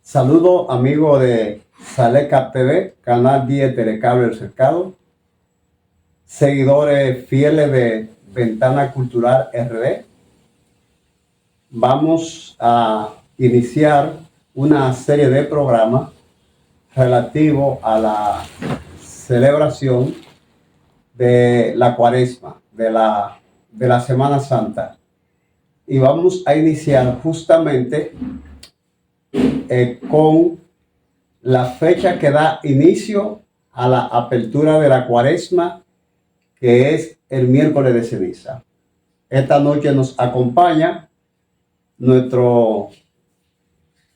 Saludos amigos de Saleca TV, canal 10 Telecable El Cercado, seguidores fieles de Ventana Cultural RD. Vamos a iniciar una serie de programas relativos a la celebración de la Cuaresma, de la Semana Santa. Y vamos a iniciar justamente con la fecha que da inicio a la apertura de la Cuaresma, que es el miércoles de ceniza. Esta noche nos acompaña nuestro,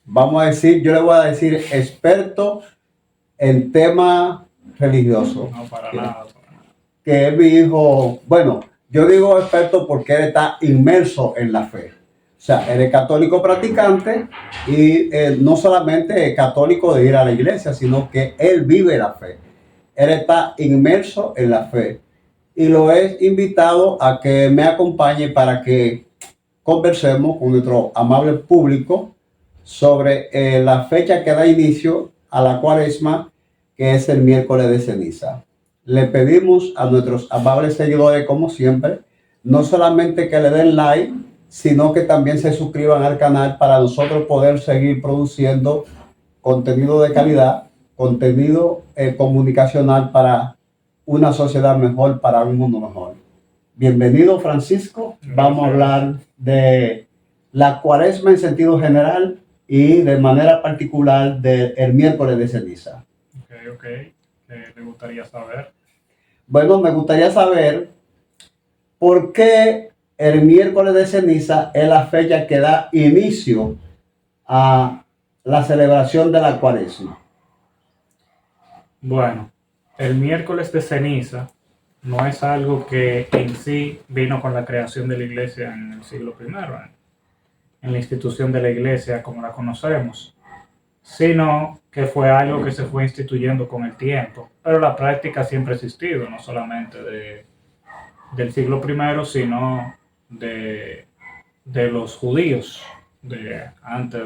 vamos a decir, yo le voy a decir experto en tema religioso. No, para nada. Que es mi hijo. Bueno, yo digo experto porque él está inmerso en la fe. O sea, él es católico practicante y no solamente es católico de ir a la iglesia, sino que él vive la fe. Él está inmerso en la fe. Y lo he invitado a que me acompañe para que conversemos con nuestro amable público sobre la fecha que da inicio a la Cuaresma, que es el miércoles de ceniza. Le pedimos a nuestros amables seguidores, como siempre, no solamente que le den like, sino que también se suscriban al canal para nosotros poder seguir produciendo contenido de calidad, contenido comunicacional para una sociedad mejor, para un mundo mejor. Bienvenido, Francisco. Gracias. Vamos a hablar de la Cuaresma en sentido general y de manera particular del miércoles de ceniza. Ok. ¿Qué le gustaría saber? Bueno, me gustaría saber por qué el miércoles de ceniza es la fecha que da inicio a la celebración de la Cuaresma. Bueno, el miércoles de ceniza no es algo que en sí vino con la creación de la iglesia en el siglo I, en la institución de la iglesia como la conocemos, sino que fue algo que se fue instituyendo con el tiempo. Pero la práctica siempre ha existido, no solamente del siglo I, sino de los judíos, antes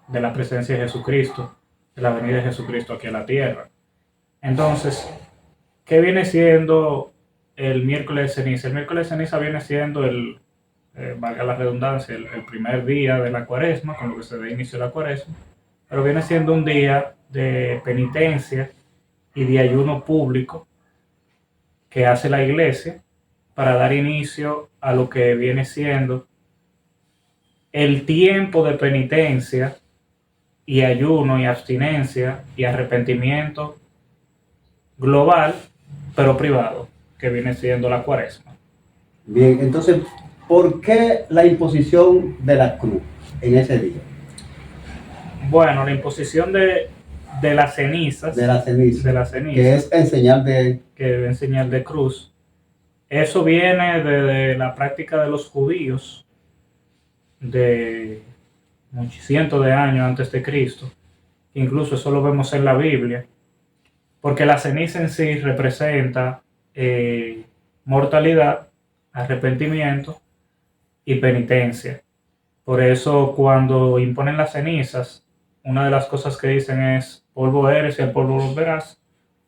de la presencia de Jesucristo, de la venida de Jesucristo aquí a la tierra. Entonces, ¿qué viene siendo el miércoles de ceniza? El miércoles de ceniza viene siendo valga la redundancia, el primer día de la Cuaresma, con lo que se da inicio a la Cuaresma, pero viene siendo un día de penitencia y de ayuno público que hace la iglesia para dar inicio a lo que viene siendo el tiempo de penitencia y ayuno y abstinencia y arrepentimiento global, pero privado, que viene siendo la Cuaresma. Bien, entonces, ¿por qué la imposición de la cruz en ese día? Bueno, la imposición de las cenizas, De la ceniza, que es en señal de cruz. Eso viene de la práctica de los judíos de cientos de años antes de Cristo. Incluso eso lo vemos en la Biblia, porque la ceniza en sí representa mortalidad, arrepentimiento y penitencia. Por eso cuando imponen las cenizas, una de las cosas que dicen es: polvo eres y al polvo volverás,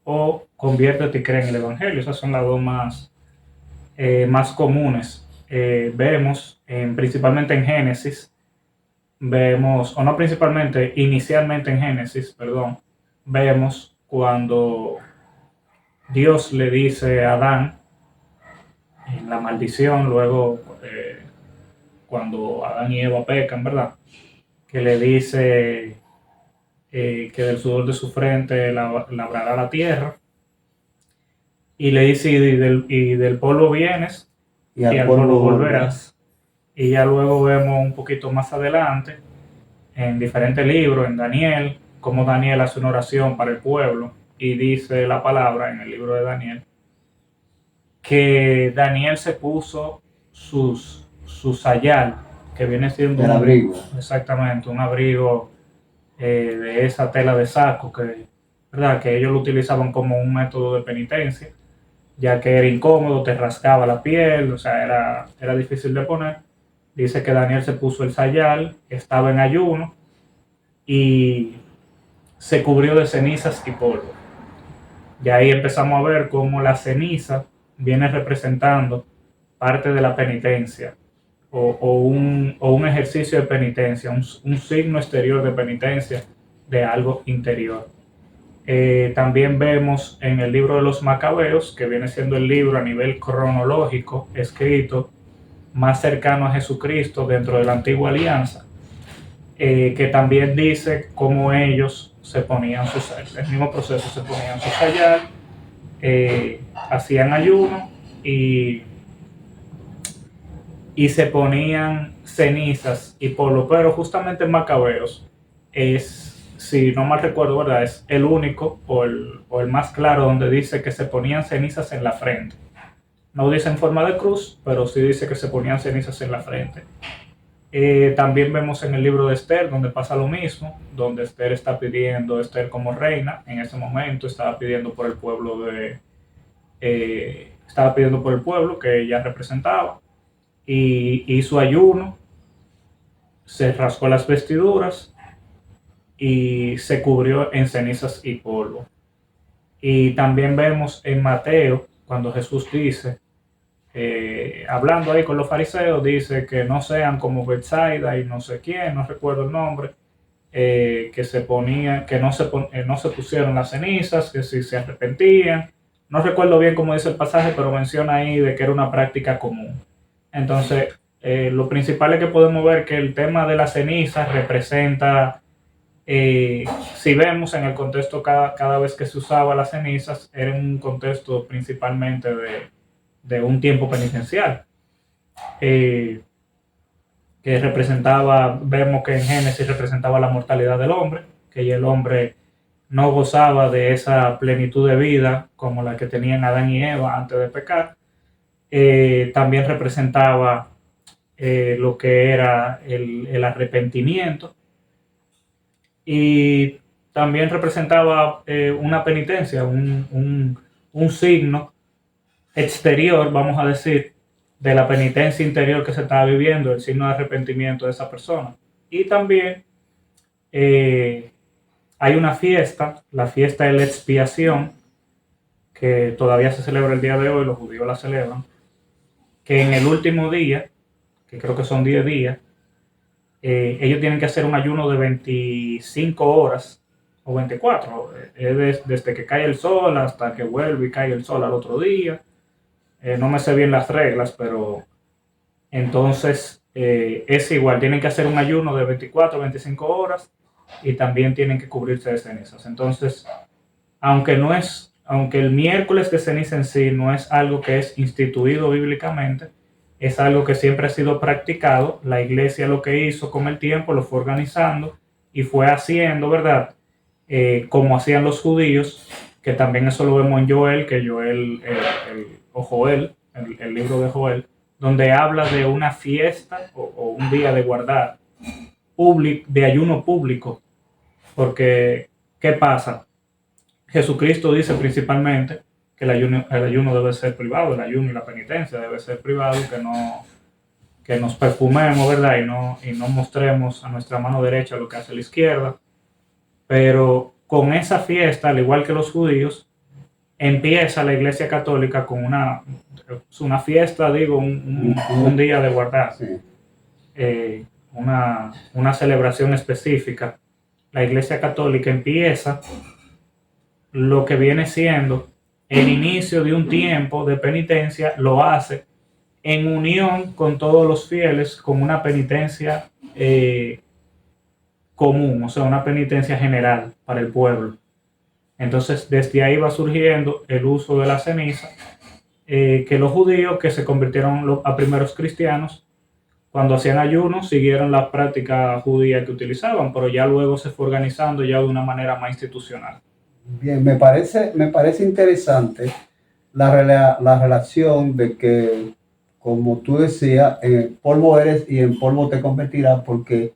o conviértete y cree en el Evangelio. Esas son las dos más comunes. Vemos principalmente en Génesis, inicialmente en Génesis, vemos cuando Dios le dice a Adán en la maldición, luego cuando Adán y Eva pecan, ¿verdad? Que le dice que del sudor de su frente labrará la tierra, y le dice: y del polvo vienes y al polvo volverás. Y ya luego vemos un poquito más adelante en diferentes libros, en Daniel, cómo Daniel hace una oración para el pueblo y dice la palabra en el libro de Daniel que Daniel se puso su sayal, que viene siendo el abrigo. Exactamente, un abrigo de esa tela de saco que ellos lo utilizaban como un método de penitencia, ya que era incómodo, te rascaba la piel, o sea, era difícil de poner. Dice que Daniel se puso el sayal, estaba en ayuno y se cubrió de cenizas y polvo. Y ahí empezamos a ver cómo la ceniza viene representando parte de la penitencia o un ejercicio de penitencia, un signo exterior de penitencia de algo interior. También vemos en el libro de los Macabeos, que viene siendo el libro a nivel cronológico escrito más cercano a Jesucristo dentro de la antigua alianza, que también dice cómo ellos se ponían sus, el mismo proceso, se ponían su sayal, hacían ayuno y se ponían cenizas y polvo, pero justamente en Macabeos es, si no mal recuerdo, ¿verdad? Es el único o el más claro donde dice que se ponían cenizas en la frente. No dice en forma de cruz, pero sí dice que se ponían cenizas en la frente. También vemos en el libro de Esther, donde pasa lo mismo, donde Esther está pidiendo, Esther como reina, en ese momento estaba pidiendo por el pueblo estaba pidiendo por el pueblo que ella representaba, y hizo ayuno, se rascó las vestiduras y se cubrió en cenizas y polvo. Y también vemos en Mateo, cuando Jesús dice, hablando ahí con los fariseos, dice que no sean como Betsaida y no sé quién, no recuerdo el nombre, que se ponían, que no se pusieron las cenizas, que si se arrepentían. No recuerdo bien cómo dice el pasaje, pero menciona ahí de que era una práctica común. Entonces, lo principal es que podemos ver que el tema de las cenizas representa, si vemos en el contexto cada vez que se usaba las cenizas, era en un contexto principalmente de un tiempo penitencial, que representaba, vemos que en Génesis representaba la mortalidad del hombre, que el hombre no gozaba de esa plenitud de vida como la que tenían Adán y Eva antes de pecar. También representaba lo que era el arrepentimiento, y también representaba una penitencia, un signo exterior, vamos a decir, de la penitencia interior que se estaba viviendo, el signo de arrepentimiento de esa persona. Y también hay una fiesta, la fiesta de la expiación, que todavía se celebra el día de hoy, los judíos la celebran, que en el último día, que creo que son 10 días, ellos tienen que hacer un ayuno de 25 horas o 24, desde que cae el sol hasta que vuelve y cae el sol al otro día. No me sé bien las reglas, pero entonces es igual, tienen que hacer un ayuno de 24 o 25 horas y también tienen que cubrirse de cenizas. Entonces, aunque el miércoles de ceniza en sí no es algo que es instituido bíblicamente, es algo que siempre ha sido practicado. La iglesia lo que hizo con el tiempo lo fue organizando y fue haciendo, ¿verdad? Como hacían los judíos, que también eso lo vemos en Joel, que Joel, o Joel, el libro de Joel, donde habla de una fiesta o un día de guardar, de ayuno público, porque ¿qué pasa? Jesucristo dice principalmente que el ayuno debe ser privado, el ayuno y la penitencia debe ser privado, que nos perfumemos, ¿verdad? Y no mostremos a nuestra mano derecha lo que hace la izquierda. Pero con esa fiesta, al igual que los judíos, empieza la Iglesia Católica con una fiesta, digo, un día de guardar, una celebración específica. La Iglesia Católica empieza lo que viene siendo el inicio de un tiempo de penitencia, lo hace en unión con todos los fieles, con una penitencia común, o sea, una penitencia general para el pueblo. Entonces, desde ahí va surgiendo el uso de la ceniza, que los judíos, que se convirtieron a primeros cristianos, cuando hacían ayunos, siguieron la práctica judía que utilizaban, pero ya luego se fue organizando ya de una manera más institucional. Bien, me parece interesante la relación de que, como tú decías, polvo eres y en polvo te convertirás, porque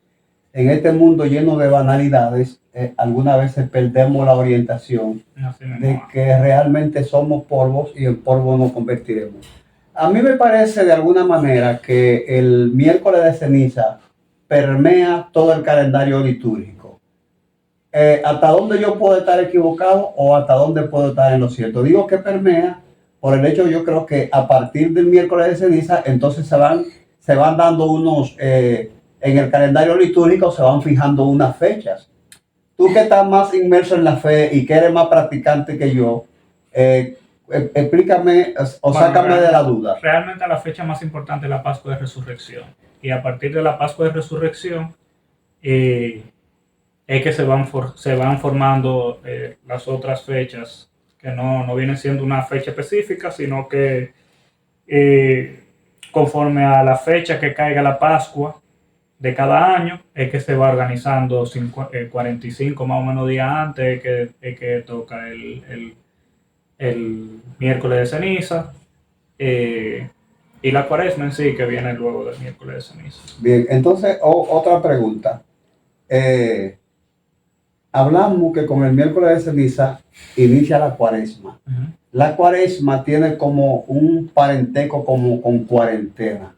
en este mundo lleno de banalidades, algunas veces perdemos la orientación Así mismo. de que realmente somos polvos y en polvo nos convertiremos. A mí me parece de alguna manera que el miércoles de ceniza permea todo el calendario litúrgico. ¿Hasta dónde yo puedo estar equivocado o hasta dónde puedo estar en lo cierto? Digo que permea por el hecho, yo creo que a partir del miércoles de ceniza, entonces se van dando unos, en el calendario litúrgico se van fijando unas fechas. Tú que estás más inmerso en la fe y que eres más practicante que yo, explícame o Bueno, sácame de la duda. Realmente la fecha más importante es la Pascua de Resurrección. Y a partir de la Pascua de Resurrección es que se van formando las otras fechas, que no vienen siendo una fecha específica, sino que conforme a la fecha que caiga la Pascua de cada año, es que se va organizando 45 más o menos días antes, es que toca el miércoles de ceniza, y la cuaresma en sí, que viene luego del miércoles de ceniza. Bien, entonces otra pregunta. Hablamos que con el miércoles de ceniza inicia la cuaresma. La cuaresma tiene como un parentesco como con cuarentena.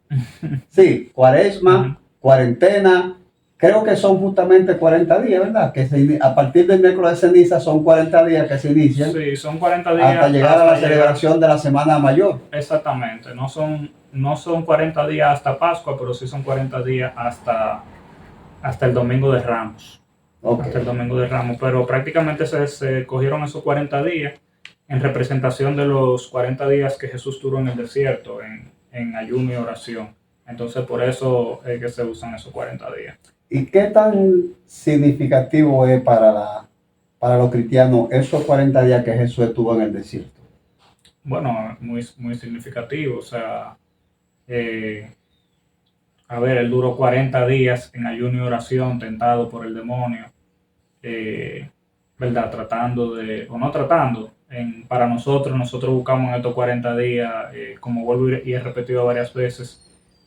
Sí, cuaresma, cuarentena, creo que son justamente 40 días, ¿verdad? Que a partir del miércoles de ceniza son 40 días que se inician. Sí, son 40 días. Hasta llegar a la celebración de la Semana Mayor. Exactamente, no son 40 días hasta Pascua, pero sí son 40 días hasta el Domingo de Ramos. Okay. Hasta el Domingo de Ramos, pero prácticamente se cogieron esos 40 días en representación de los 40 días que Jesús tuvo en el desierto, en ayuno y oración. Entonces, por eso es que se usan esos 40 días. ¿Y qué tan significativo es para los cristianos esos 40 días que Jesús estuvo en el desierto? Bueno, muy, muy significativo. O sea, a ver, él duró 40 días en ayuno y oración, tentado por el demonio, ¿verdad? Para nosotros buscamos en estos 40 días, como vuelvo y he repetido varias veces,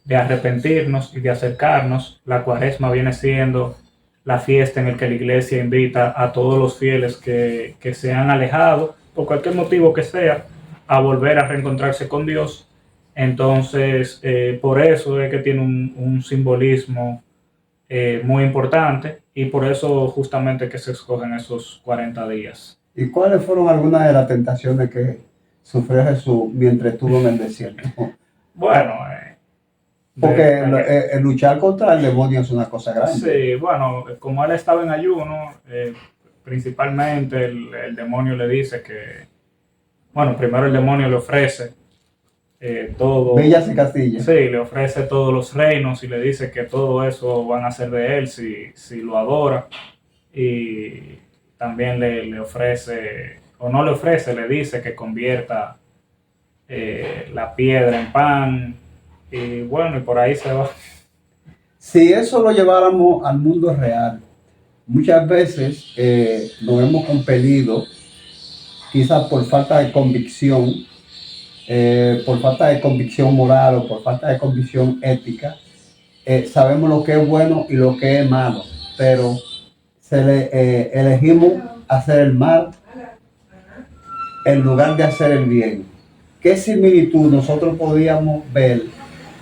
de arrepentirnos y de acercarnos. La cuaresma viene siendo la fiesta en la que la iglesia invita a todos los fieles que se han alejado, por cualquier motivo que sea, a volver a reencontrarse con Dios. Entonces, por eso es que tiene un simbolismo muy importante, y por eso justamente que se escogen esos 40 días. ¿Y cuáles fueron algunas de las tentaciones que sufrió Jesús mientras estuvo en el desierto? Bueno, porque el luchar contra el demonio es una cosa grande. Sí, bueno, como él estaba en ayuno, principalmente el demonio le dice que, bueno, primero el demonio le ofrece todo. Villas y castillas. Sí, le ofrece todos los reinos y le dice que todo eso van a ser de él si lo adora. Y también le ofrece, o no le ofrece, le dice que convierta la piedra en pan. Y bueno, y por ahí se va. Si eso lo lleváramos al mundo real, muchas veces nos hemos compelido, quizás por falta de convicción, moral o por falta de convicción ética, sabemos lo que es bueno y lo que es malo, pero elegimos hacer el mal en lugar de hacer el bien. ¿Qué similitud nosotros podíamos ver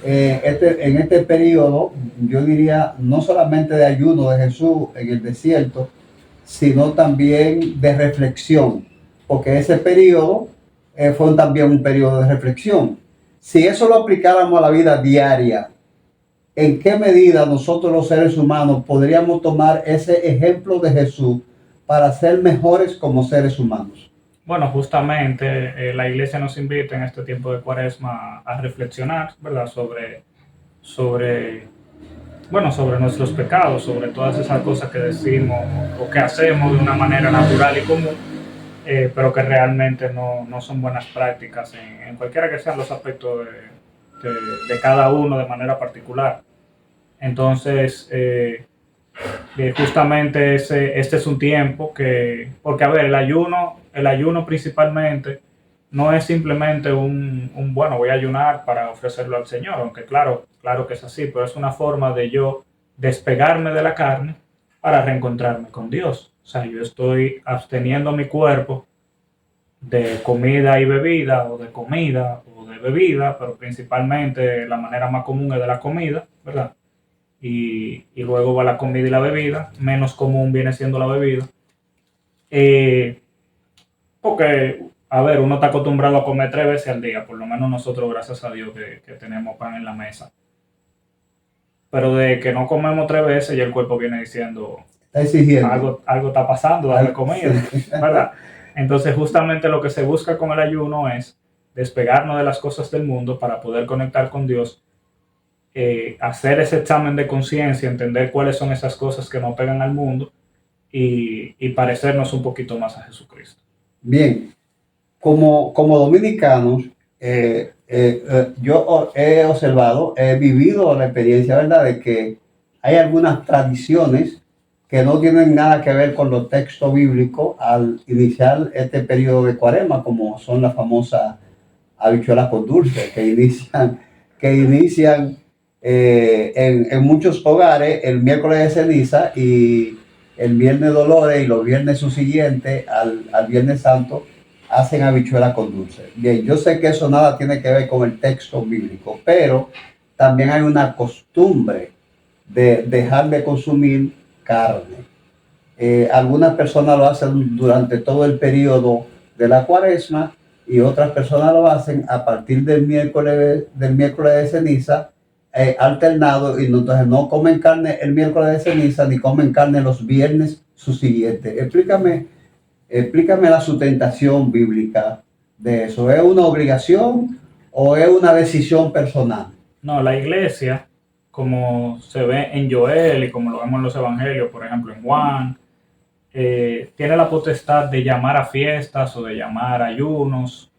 en este periodo, yo diría, no solamente de ayuno de Jesús en el desierto, sino también de reflexión? Porque ese periodo fue también un periodo de reflexión. Si eso lo aplicáramos a la vida diaria, ¿en qué medida nosotros los seres humanos podríamos tomar ese ejemplo de Jesús para ser mejores como seres humanos? Bueno, justamente la iglesia nos invita en este tiempo de Cuaresma a reflexionar, ¿verdad? Sobre nuestros pecados, sobre todas esas cosas que decimos o que hacemos de una manera natural y común, pero que realmente no son buenas prácticas en cualquiera que sean los aspectos de cada uno de manera particular. Entonces, justamente este es un tiempo porque a ver, el ayuno principalmente no es simplemente bueno, voy a ayunar para ofrecerlo al Señor, aunque claro que es así, pero es una forma de yo despegarme de la carne para reencontrarme con Dios. O sea, yo estoy absteniendo mi cuerpo de comida y bebida, o de comida o de bebida, pero principalmente la manera más común es de la comida, ¿verdad? Y luego va la comida y la bebida, menos común viene siendo la bebida. Eh, Porque, a ver, uno está acostumbrado a comer 3 veces al día, por lo menos nosotros, gracias a Dios, que tenemos pan en la mesa. Pero de que no comemos 3 veces, ya el cuerpo viene diciendo, Está exigiendo. algo está pasando, dame Algo- comida, ¿verdad? Entonces, justamente lo que se busca con el ayuno es despegarnos de las cosas del mundo para poder conectar con Dios, hacer ese examen de conciencia, entender cuáles son esas cosas que nos pegan al mundo y parecernos un poquito más a Jesucristo. Bien, como dominicanos, yo he observado, he vivido la experiencia, ¿verdad?, de que hay algunas tradiciones que no tienen nada que ver con los textos bíblicos al iniciar este periodo de Cuaresma, como son las famosas habichuelas con dulce, que inician en muchos hogares el miércoles de ceniza y el viernes de Dolores y los viernes subsiguientes al Viernes Santo hacen habichuelas con dulce. Bien, yo sé que eso nada tiene que ver con el texto bíblico, pero también hay una costumbre de dejar de consumir carne. Algunas personas lo hacen durante todo el periodo de la Cuaresma y otras personas lo hacen a partir del miércoles de ceniza, alternado, y entonces no comen carne el miércoles de ceniza ni comen carne los viernes subsiguientes. Explícame la sustentación bíblica de eso. ¿Es una obligación o es una decisión personal? No, la iglesia, como se ve en Joel y como lo vemos en los evangelios, por ejemplo en Juan, tiene la potestad de llamar a fiestas o de llamar a ayunos,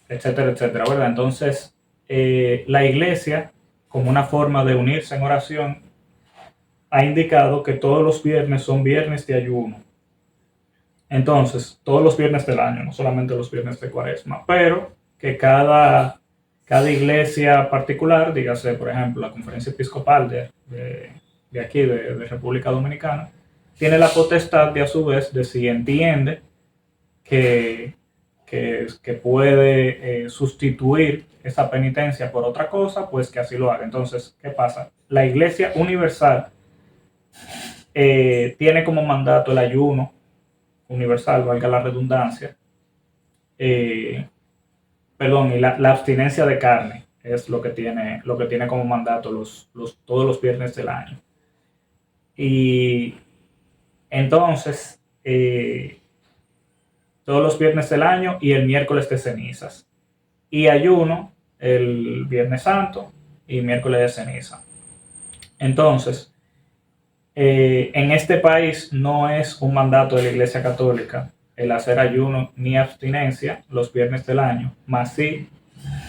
etcétera, etcétera, ¿verdad? Entonces, la iglesia, como una forma de unirse en oración, ha indicado que todos los viernes son viernes de ayuno. Entonces, todos los viernes del año, no solamente los viernes de Cuaresma, pero que cada iglesia particular, dígase, por ejemplo, la Conferencia Episcopal de aquí, de República Dominicana, tiene la potestad de, a su vez, de si entiende que, que puede sustituir esa penitencia por otra cosa, pues que así lo haga. Entonces, ¿qué pasa? La Iglesia Universal tiene como mandato el ayuno universal, valga la redundancia, eh, perdón, y la abstinencia de carne es lo que tiene como mandato todos los viernes del año. Y entonces, todos los viernes del año y el miércoles de cenizas. Y ayuno el Viernes Santo y miércoles de ceniza. Entonces, en este país no es un mandato de la Iglesia Católica el hacer ayuno ni abstinencia los viernes del año, más sí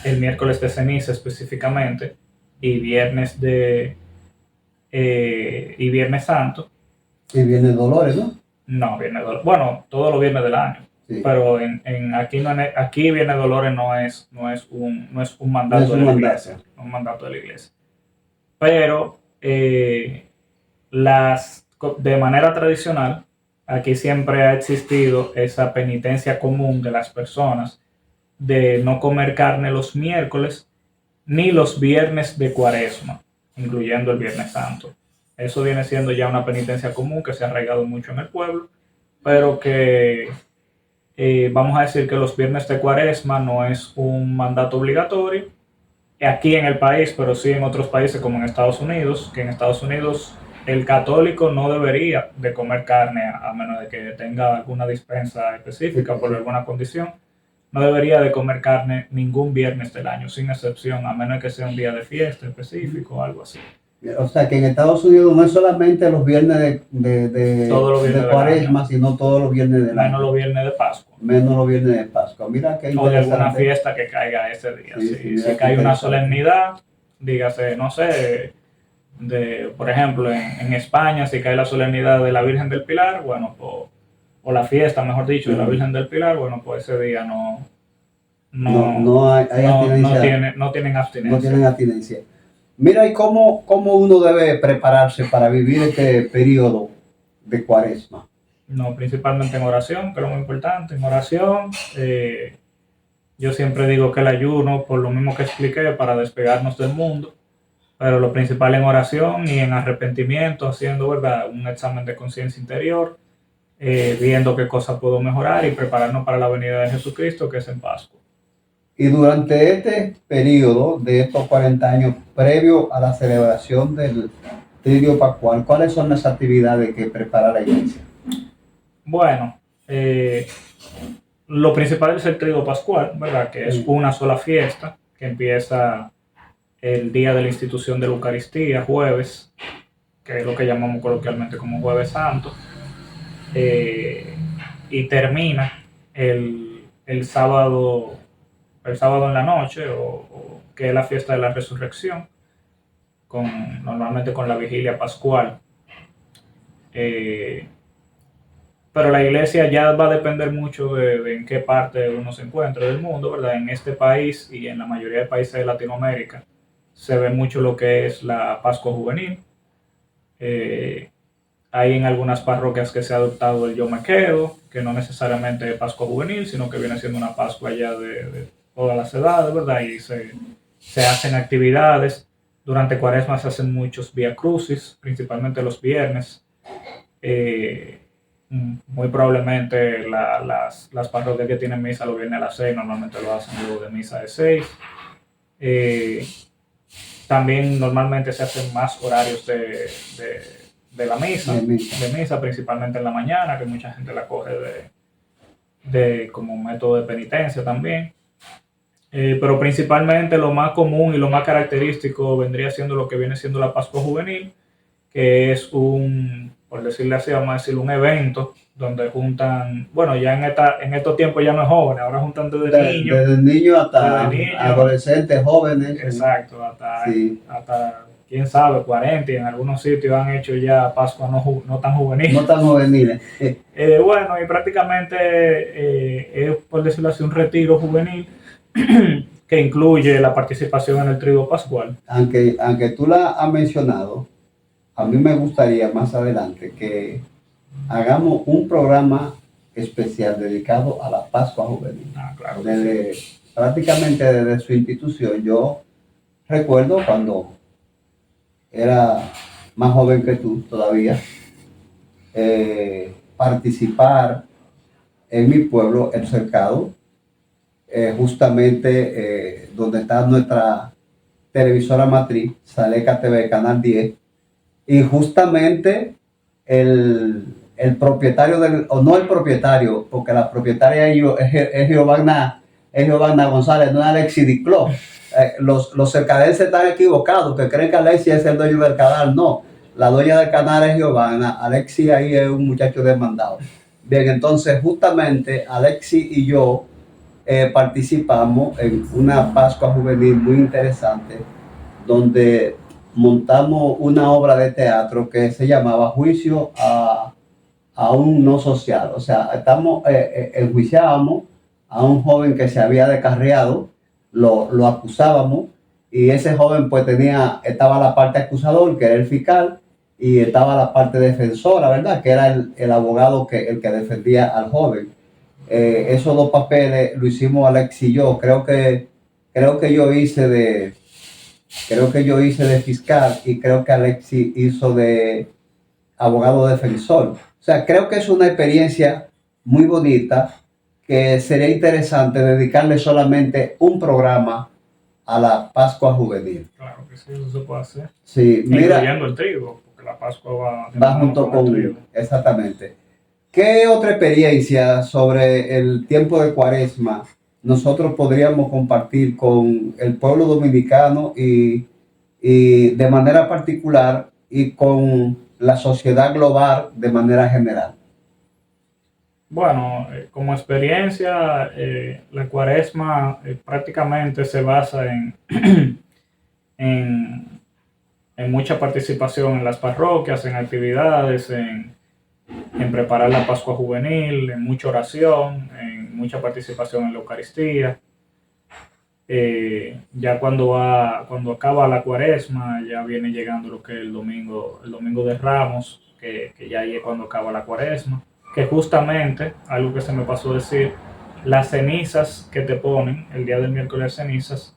el miércoles de ceniza específicamente y viernes y Viernes Santo. Y viene Dolores, ¿no? No, bueno, todos los viernes del año. Sí. Pero aquí Viernes Dolores no es un mandato de la iglesia. Un mandato de la iglesia. Pero de manera tradicional, aquí siempre ha existido esa penitencia común de las personas de no comer carne los miércoles ni los viernes de Cuaresma, incluyendo el Viernes Santo. Eso viene siendo ya una penitencia común que se ha arraigado mucho en el pueblo, pero que vamos a decir que los viernes de Cuaresma no es un mandato obligatorio aquí en el país, pero sí en otros países como en Estados Unidos, que en Estados Unidos el católico no debería de comer carne a menos de que tenga alguna dispensa específica por alguna condición. No debería de comer carne ningún viernes del año, sin excepción, a menos que sea un día de fiesta específico o algo así. O sea, que en Estados Unidos no es solamente los viernes de Cuaresma, sino todos los viernes del año. Menos los viernes de Pascua. Menos los viernes de Pascua. Mira qué O de interesante. alguna fiesta que caiga ese día. Sí, si cae una solemnidad, dígase, no sé, por ejemplo, en España, si cae la solemnidad de la Virgen del Pilar, bueno, pues, o la fiesta, mejor dicho, de la Virgen del Pilar, bueno, pues ese día no hay abstinencia. no tienen abstinencia. No tienen abstinencia. Mira, ¿y cómo uno debe prepararse para vivir este periodo de Cuaresma? No, principalmente en oración, que es lo muy importante. En oración, yo siempre digo que el ayuno, por lo mismo que expliqué, para despegarnos del mundo, pero lo principal en oración y en arrepentimiento, haciendo, ¿verdad?, un examen de conciencia interior, viendo qué cosas puedo mejorar y prepararnos para la venida de Jesucristo, que es en Pascua. Y durante este periodo de estos 40 años, previo a la celebración del Tridio Pascual, ¿cuáles son las actividades que prepara la iglesia? Bueno, lo principal es el Triduo Pascual, ¿verdad?, que es una sola fiesta que empieza el día de la institución de la Eucaristía, jueves, que es lo que llamamos coloquialmente como Jueves Santo, eh, y termina el sábado, en la noche, que es la fiesta de la resurrección, normalmente con la vigilia pascual. Eh, pero la iglesia ya va a depender mucho de en qué parte uno se encuentre del mundo, ¿verdad? En este país y en la mayoría de países de Latinoamérica se ve mucho lo que es la Pascua Juvenil. Eh, Hay en algunas parroquias que se ha adoptado el Yo Me Quedo, que no necesariamente es Pascua Juvenil, sino que viene siendo una Pascua ya de todas las edades, ¿verdad? Y se hacen actividades. Durante Cuaresma se hacen muchos Vía Crucis, principalmente los viernes. Eh, Muy probablemente las parroquias que tienen misa los viernes a las 6 normalmente lo hacen luego de misa de 6. Eh, También normalmente se hacen más horarios de la misa, de misa, principalmente en la mañana, que mucha gente la coge como método de penitencia también. Pero principalmente lo más común y lo más característico vendría siendo lo que viene siendo la Pascua Juvenil, que es por decirle así, vamos a decir, un evento donde juntan, bueno, ya en estos tiempos ya no es jóvenes, ahora juntan desde niños. Desde niños hasta adolescentes, jóvenes. Exacto, hasta quién sabe, 40, y en algunos sitios han hecho ya Pascua no tan juveniles. No tan juveniles. Bueno, y prácticamente es, por decirlo así, un retiro juvenil que incluye la participación en el Triduo Pascual. Aunque tú la has mencionado, a mí me gustaría más adelante que hagamos un programa especial dedicado a la Pascua Juvenil. Claro. Prácticamente desde su institución. Yo recuerdo cuando era más joven que tú todavía, participar en mi pueblo, El Cercado, justamente donde está nuestra televisora matriz, Saleca TV, Canal 10, y justamente el propietario o no el propietario, porque la propietaria es Giovanna González, no es Alexis Dicló. Los cercadenses están equivocados, que creen que Alexis es el dueño del canal. No, la dueña del canal es Giovanna. Alexis ahí es un muchacho demandado. Bien, entonces justamente Alexis y yo participamos en una Pascua Juvenil muy interesante, donde montamos una obra de teatro que se llamaba Juicio a un no social. O sea, enjuiciábamos a un joven que se había descarriado, lo acusábamos, y ese joven pues estaba la parte acusador, que era el fiscal, y estaba la parte defensora, ¿verdad?, que era el abogado el que defendía al joven. Esos dos papeles lo hicimos Alex y yo. Creo que yo hice de fiscal y creo que Alexi hizo de abogado defensor. O sea, creo que es una experiencia muy bonita que sería interesante dedicarle solamente un programa a la Pascua Juvenil. Claro que sí, eso se puede hacer. Sí, mira, incluyendo el trigo, porque la Pascua va junto con el trigo. Exactamente. ¿Qué otra experiencia sobre el tiempo de Cuaresma nosotros podríamos compartir con el pueblo dominicano y de manera particular y con la sociedad global de manera general? Bueno, como experiencia, la Cuaresma prácticamente se basa en, en mucha participación en las parroquias, en actividades, en preparar la Pascua Juvenil, en mucha oración, en mucha participación en la Eucaristía. Ya cuando acaba la cuaresma, ya viene llegando lo que es el domingo de Ramos, que ya ahí es cuando acaba la cuaresma, que justamente, algo que se me pasó a decir, las cenizas que te ponen el día del miércoles de cenizas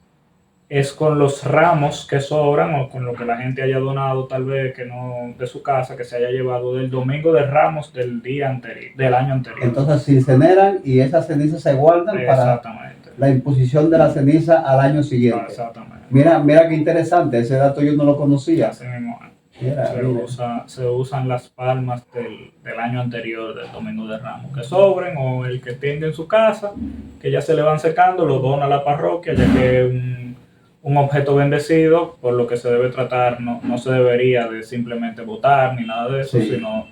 es con los ramos que sobran o con lo que la gente haya donado tal vez que no de su casa, que se haya llevado del domingo de Ramos del día anterior, del año anterior. Entonces se incineran y esas cenizas se guardan para Exactamente. la imposición de la ceniza al año siguiente. Exactamente. Mira qué interesante, ese dato yo no lo conocía. Así mismo es. Mira, mira. Se usan las palmas del año anterior del Domingo de Ramos que sobren o el que tenga en su casa, que ya se le van secando, lo dona a la parroquia, ya que es un objeto bendecido, por lo que se debe tratar, no se debería de simplemente votar ni nada de eso, Sí. sino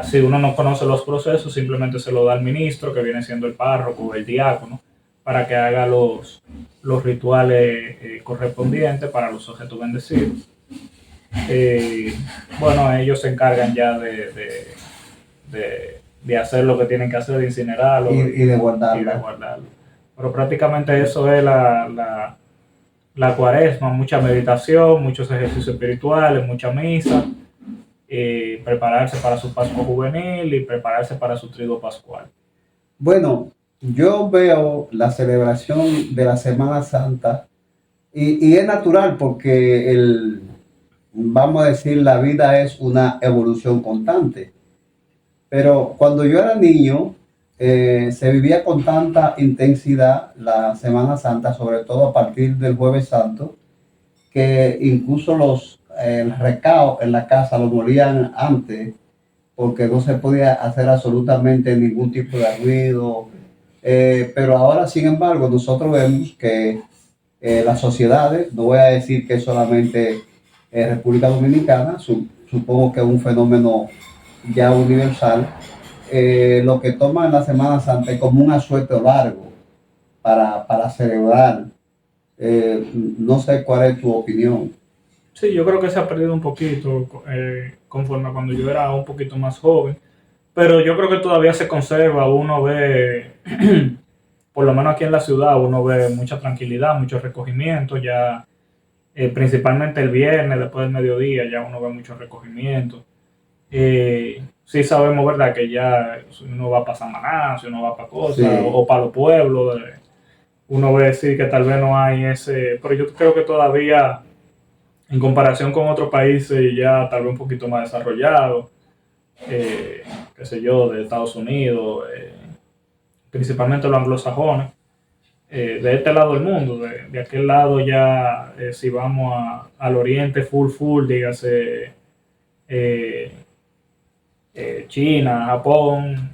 si uno no conoce los procesos, simplemente se lo da al ministro, que viene siendo el párroco o el diácono, para que haga los rituales correspondientes para los objetos bendecidos. Bueno, ellos se encargan ya de hacer lo que tienen que hacer, de incinerarlo Y de guardarla. Pero prácticamente eso es la cuaresma, mucha meditación, muchos ejercicios espirituales, mucha misa, prepararse para su Pascua juvenil y prepararse para su triduo pascual. Bueno, yo veo la celebración de la Semana Santa y es natural porque vamos a decir, la vida es una evolución constante. Pero cuando yo era niño, se vivía con tanta intensidad la Semana Santa, sobre todo a partir del Jueves Santo, que incluso el recao en la casa lo molían antes, porque no se podía hacer absolutamente ningún tipo de ruido. Pero ahora, sin embargo, nosotros vemos que las sociedades, no voy a decir que es solamente República Dominicana, supongo que es un fenómeno ya universal, lo que toman la Semana Santa es como un asueto largo para celebrar. No sé cuál es tu opinión. Sí, yo creo que se ha perdido un poquito conforme a cuando yo era un poquito más joven, pero yo creo que todavía se conserva, uno ve, por lo menos aquí en la ciudad, uno ve mucha tranquilidad, mucho recogimiento, ya principalmente el viernes, después del mediodía, ya uno ve mucho recogimiento. Sí sabemos, ¿verdad?, que ya si uno va para Samaná, si uno va para cosas, Sí. o para los pueblos, uno ve decir que tal vez no hay ese, pero yo creo que todavía, en comparación con otros países ya tal vez un poquito más desarrollados, qué sé yo, de Estados Unidos, principalmente los anglosajones, de este lado del mundo, de aquel lado ya, si vamos al oriente full, dígase, eh, China, Japón,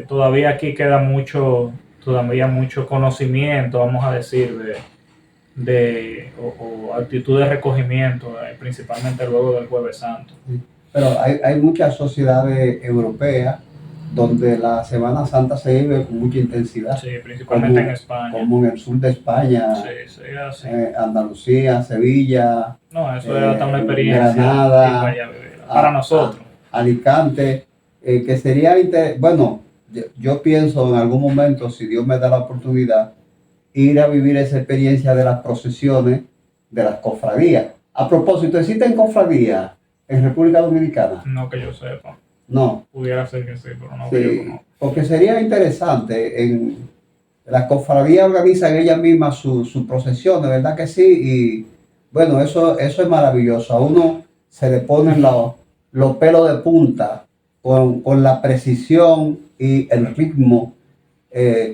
todavía aquí queda todavía mucho conocimiento, vamos a decir, o actitud de recogimiento, principalmente luego del Jueves Santo. Pero hay muchas sociedades europeas donde la Semana Santa se vive con mucha intensidad. Sí, principalmente como, en España. Como en el sur de España, Sí, así. Andalucía, Sevilla, No, eso es hasta una experiencia Granada, para nosotros. Alicante, que sería, bueno, yo pienso en algún momento, si Dios me da la oportunidad, ir a vivir esa experiencia de las procesiones, de las cofradías. A propósito, ¿existen cofradías en República Dominicana? No que yo sepa. No. Pudiera ser que sí, pero no Sí, que yo conozco. porque sería interesante. Las cofradías organizan ellas mismas sus procesiones, ¿verdad que sí? Y bueno, eso es maravilloso. A uno se le ponen los pelos de punta con la precisión y el ritmo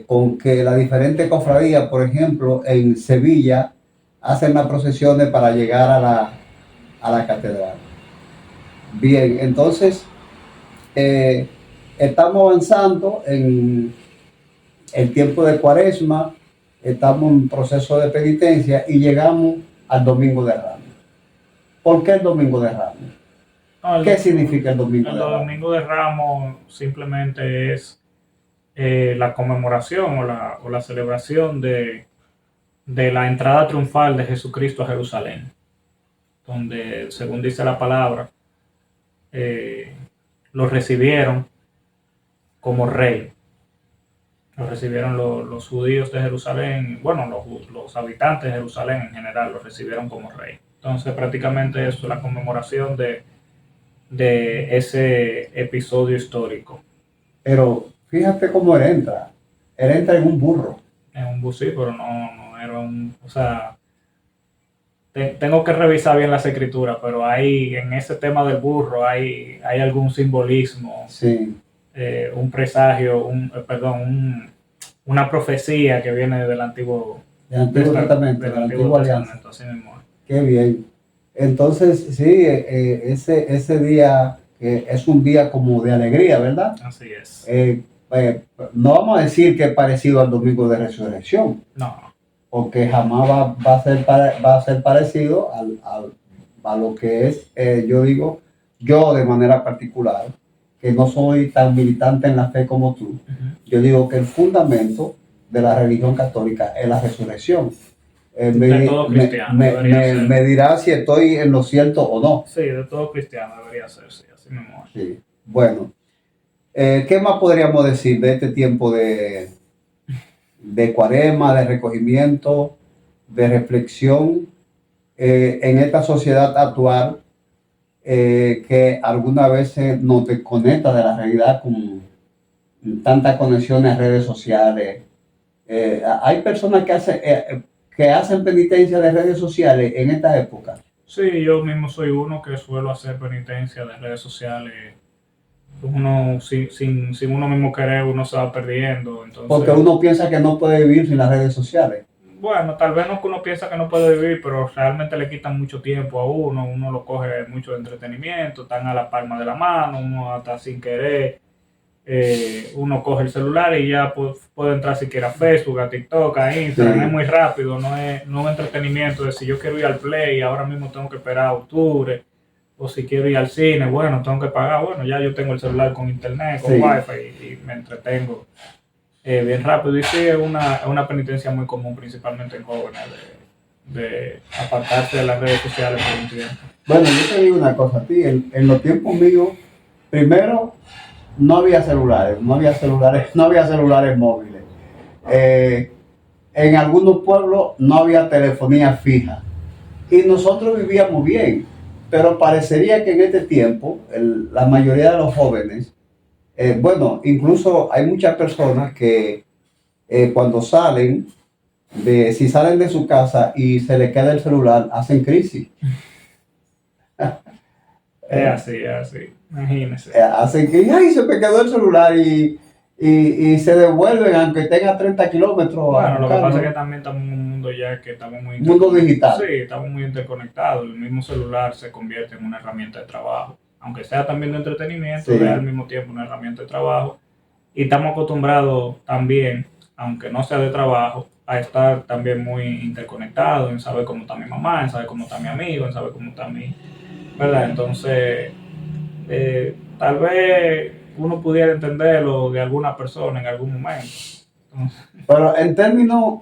con que las diferentes cofradías, por ejemplo, en Sevilla, hacen las procesiones para llegar a la catedral. Bien, entonces estamos avanzando en el tiempo de Cuaresma, estamos en proceso de penitencia y llegamos al Domingo de Ramos. ¿Por qué el Domingo de Ramos? No, ¿Qué significa el Domingo el de Ramos? Domingo de Ramos simplemente es la conmemoración o la celebración de la entrada triunfal de Jesucristo a Jerusalén, donde, según dice la palabra, lo recibieron como rey. lo recibieron los judíos de Jerusalén, bueno, los habitantes de Jerusalén en general lo recibieron como rey. Entonces prácticamente eso es la conmemoración de ese episodio histórico. Pero fíjate cómo él entra en un burro. En un bus, sí, pero no era un, o sea, tengo que revisar bien las escrituras, pero hay en ese tema del burro hay algún simbolismo, Sí, un presagio, perdón, una profecía que viene del Antiguo, del Antiguo Testamento, del de la Antiguo Antigua Alianza. Testamento, así mismo. Qué bien. Entonces, sí, ese día es un día como de alegría, ¿verdad? Así es. No vamos a decir que es parecido al Domingo de Resurrección, No, porque jamás va a ser parecido a lo que es, yo digo, yo de manera particular, que no soy tan militante en la fe como tú, yo digo que el fundamento de la religión católica es la resurrección. de todo cristiano debería ser. Me dirá si estoy en lo cierto o no. Sí, de todo cristiano debería ser, sí, así mismo. Sí. Bueno, ¿qué más podríamos decir de este tiempo de cuaresma, de recogimiento, de reflexión en esta sociedad actual que algunas veces nos desconecta de la realidad con tantas conexiones a redes sociales? Hay personas que hacen penitencia de redes sociales en esta época. Sí, yo mismo soy uno que suelo hacer penitencia de redes sociales. Uno, sin uno mismo querer, uno se va perdiendo. Entonces, Porque uno piensa que no puede vivir sin las redes sociales. bueno, tal vez no que uno piensa que no puede vivir, pero realmente le quitan mucho tiempo a uno lo coge mucho de entretenimiento, están a la palma de la mano, uno hasta sin querer, uno coge el celular y ya puede entrar siquiera a Facebook, a TikTok, a Instagram, Sí. es muy rápido, no es un entretenimiento de si yo quiero ir al Play, ahora mismo tengo que esperar a octubre, o si quiero ir al cine, bueno, tengo que pagar, bueno, ya yo tengo el celular con internet, con Sí. wifi y me entretengo bien rápido. Y sí, es una penitencia muy común, principalmente en jóvenes, de apartarse de las redes sociales por un tiempo. Bueno, yo te digo una cosa a ti, en los tiempos míos, primero no había celulares, no había celulares móviles. En algunos pueblos no había telefonía fija y nosotros vivíamos bien, pero parecería que en este tiempo la mayoría de los jóvenes, bueno, incluso hay muchas personas que cuando si salen de su casa y se les queda el celular, hacen crisis. Es así, imagínese. Hacen que, ay, se me quedó el celular y se devuelven aunque tenga 30 kilómetros. Bueno, lo que pasa es que también estamos en un mundo ya que estamos muy Mundo digital. Sí, estamos muy interconectados. El mismo celular se convierte en una herramienta de trabajo. Aunque sea también de entretenimiento, Sí. es al mismo tiempo una herramienta de trabajo. Y estamos acostumbrados también, aunque no sea de trabajo, a estar también muy interconectados, en saber cómo está mi mamá, en saber cómo está mi amigo, en saber cómo está mi... ¿Verdad? Entonces, tal vez uno pudiera entenderlo de alguna persona en algún momento. Pero en términos,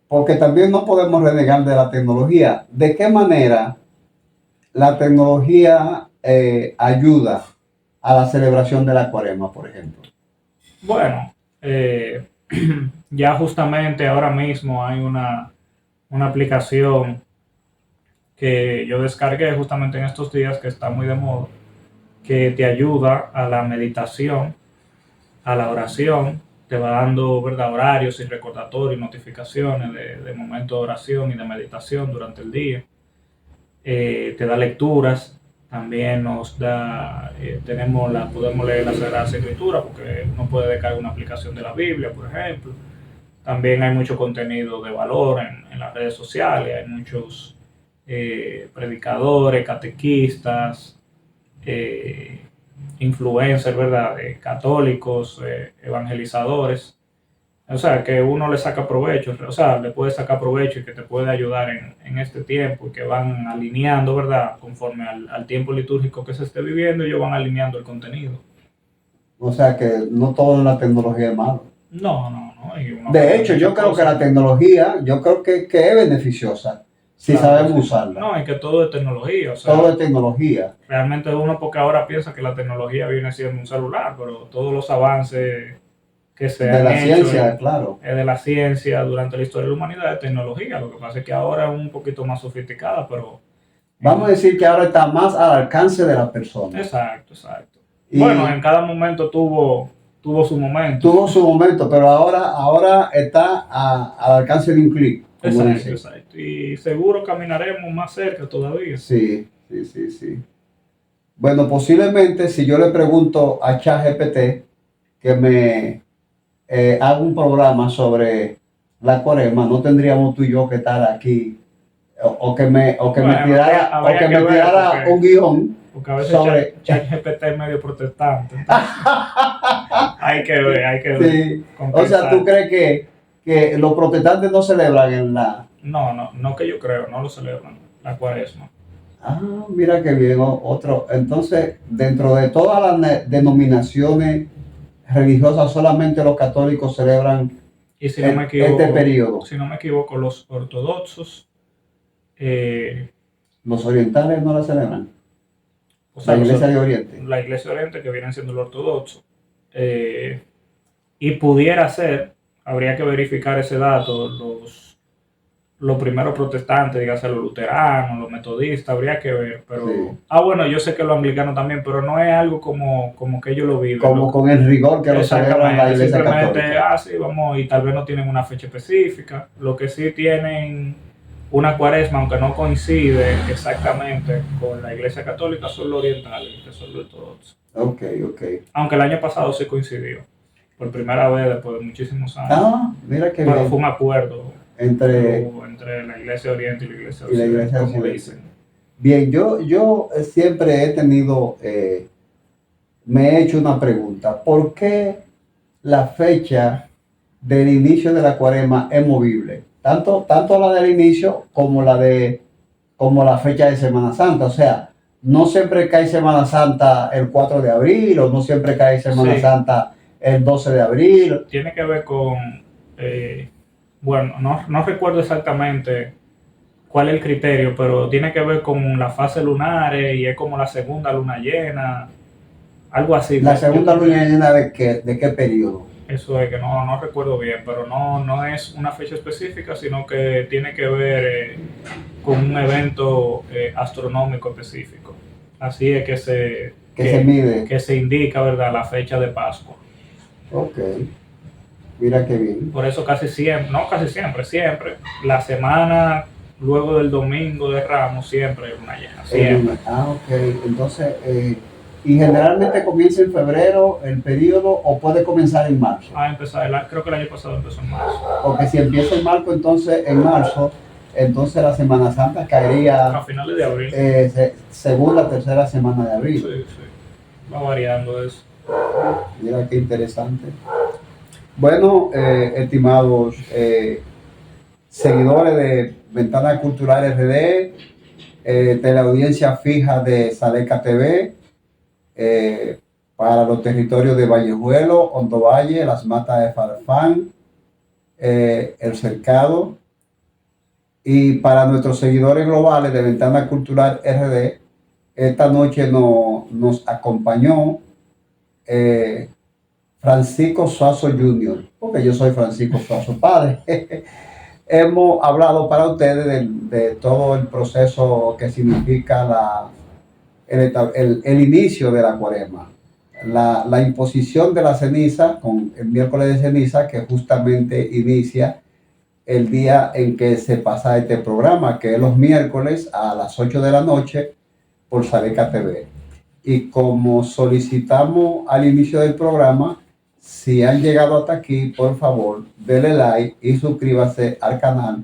porque también no podemos renegar de la tecnología, ¿de qué manera la tecnología ayuda a la celebración de la cuaresma, por ejemplo? Bueno, ya justamente ahora mismo hay una aplicación que yo descargué justamente en estos días que está muy de moda, que te ayuda a la meditación, a la oración, te va dando, ¿verdad?, horarios y recordatorios y notificaciones de momentos de oración y de meditación durante el día. Te da lecturas, también nos da, podemos leer las Sagradas Escrituras porque uno puede descargar una aplicación de la Biblia, por ejemplo. También hay mucho contenido de valor en las redes sociales, hay muchos predicadores, catequistas, influencers, ¿verdad?, católicos, evangelizadores. O sea, que uno le saca provecho, o sea, le puede sacar provecho y que te puede ayudar en este tiempo, y que van alineando, ¿verdad?, conforme al tiempo litúrgico que se esté viviendo, ellos van alineando el contenido. O sea que no todo en la tecnología es malo. No. De hecho, yo creo que la tecnología, yo creo que es beneficiosa si Claro, sabemos sí. usarla. No, es que todo es tecnología, o sea, Todo es tecnología. realmente uno porque ahora piensa que la tecnología viene siendo un celular, pero todos los avances que se De han la hecho ciencia, claro. de la ciencia durante la historia de la humanidad de tecnología. Lo que pasa es que ahora es un poquito más sofisticada, pero Vamos a decir que ahora está más al alcance de la persona. exacto, exacto. Y Bueno, en cada momento tuvo su momento. tuvo su momento, pero ahora está al alcance de un clic, como Exacto, dicen. exacto. Y seguro caminaremos más cerca todavía. Sí, sí, sí, sí. Bueno, posiblemente si yo le pregunto a ChatGPT que me haga un programa sobre la cuaresma, no tendríamos tú y yo que estar aquí o que me Bueno, tirara, habría o que que me ver, tirara un guión porque a veces sobre. ChatGPT es medio protestante. Entonces, hay que ver. Sí. Con O sea, ¿tú pensar. crees que los protestantes no celebran en la... No que yo creo, no lo celebran, la cuaresma. Ah, mira qué bien, otro. Entonces, dentro de todas las denominaciones religiosas, solamente los católicos celebran Y si no me este equivoco, periodo. si no me equivoco, los ortodoxos, Los orientales no la celebran. o sea, La iglesia de Oriente. la Iglesia de Oriente, que vienen siendo los ortodoxos, y pudiera ser, habría que verificar ese dato, los primeros protestantes, dígase los luteranos, los metodistas, habría que ver, pero... Sí. Bueno, yo sé que los anglicanos también, pero no es algo como que ellos lo viven. Como con el rigor que lo celebran la iglesia simplemente, católica. sí, vamos, y tal vez no tienen una fecha específica, lo que sí tienen una cuaresma, aunque no coincide exactamente con la iglesia católica, son los orientales, que son los ortodoxos. Ok. Aunque el año pasado sí coincidió, por primera vez después de muchísimos años. Ah, mira qué Pero bien. fue un acuerdo Entre la iglesia de Oriente y la iglesia de y la Occidente, iglesia de como Occidente. dicen. Bien, yo siempre he tenido, me he hecho una pregunta. ¿Por qué la fecha del inicio de la cuaresma es movible? Tanto la del inicio como la fecha de Semana Santa. O sea, no siempre cae Semana Santa el 4 de abril o no siempre cae Semana Sí. Santa el 12 de abril. Tiene que ver con, bueno, no recuerdo exactamente cuál es el criterio, pero tiene que ver con la fase lunar y es como la segunda luna llena, algo así. La segunda luna llena de qué periodo. Eso es que no recuerdo bien, pero no es una fecha específica, sino que tiene que ver con un evento astronómico específico. Así es que se mide. Que se indica, ¿verdad?, la fecha de Pascua. Ok, mira qué bien. Por eso siempre, la semana luego del domingo de Ramos siempre es una llena, siempre. Ok, entonces, y generalmente comienza en febrero el periodo o puede comenzar en marzo. Creo que el año pasado empezó en marzo. Porque si empieza en marzo, entonces la Semana Santa caería A finales de abril. Segunda, tercera semana de abril. Sí. Va variando eso. Mira qué interesante. Bueno, estimados seguidores de Ventana Cultural RD, teleaudiencia fija de Saleca TV, para los territorios de Vallejuelo, Hondo Valle, Las Matas de Farfán, El Cercado, y para nuestros seguidores globales de Ventana Cultural RD, esta noche nos acompañó Francisco Suazo Jr., porque yo soy Francisco Suazo padre. Hemos hablado para ustedes de todo el proceso que significa el inicio de la cuaresma, la imposición de la ceniza con el miércoles de ceniza, que justamente inicia el día en que se pasa este programa, que es los miércoles a las 8 de la noche por Saleca TV. Y como solicitamos al inicio del programa, si han llegado hasta aquí, por favor, denle like y suscríbase al canal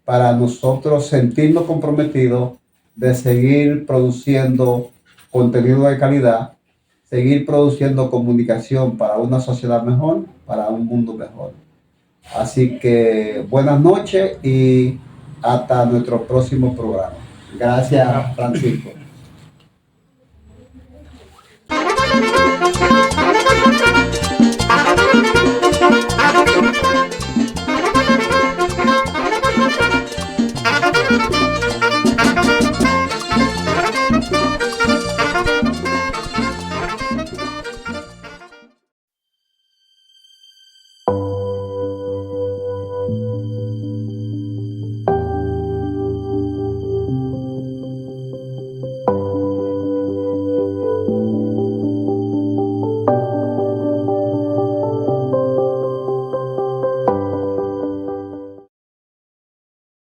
para nosotros sentirnos comprometidos de seguir produciendo contenido de calidad, seguir produciendo comunicación para una sociedad mejor, para un mundo mejor. Así que buenas noches y hasta nuestro próximo programa. Gracias, Francisco. Thank you.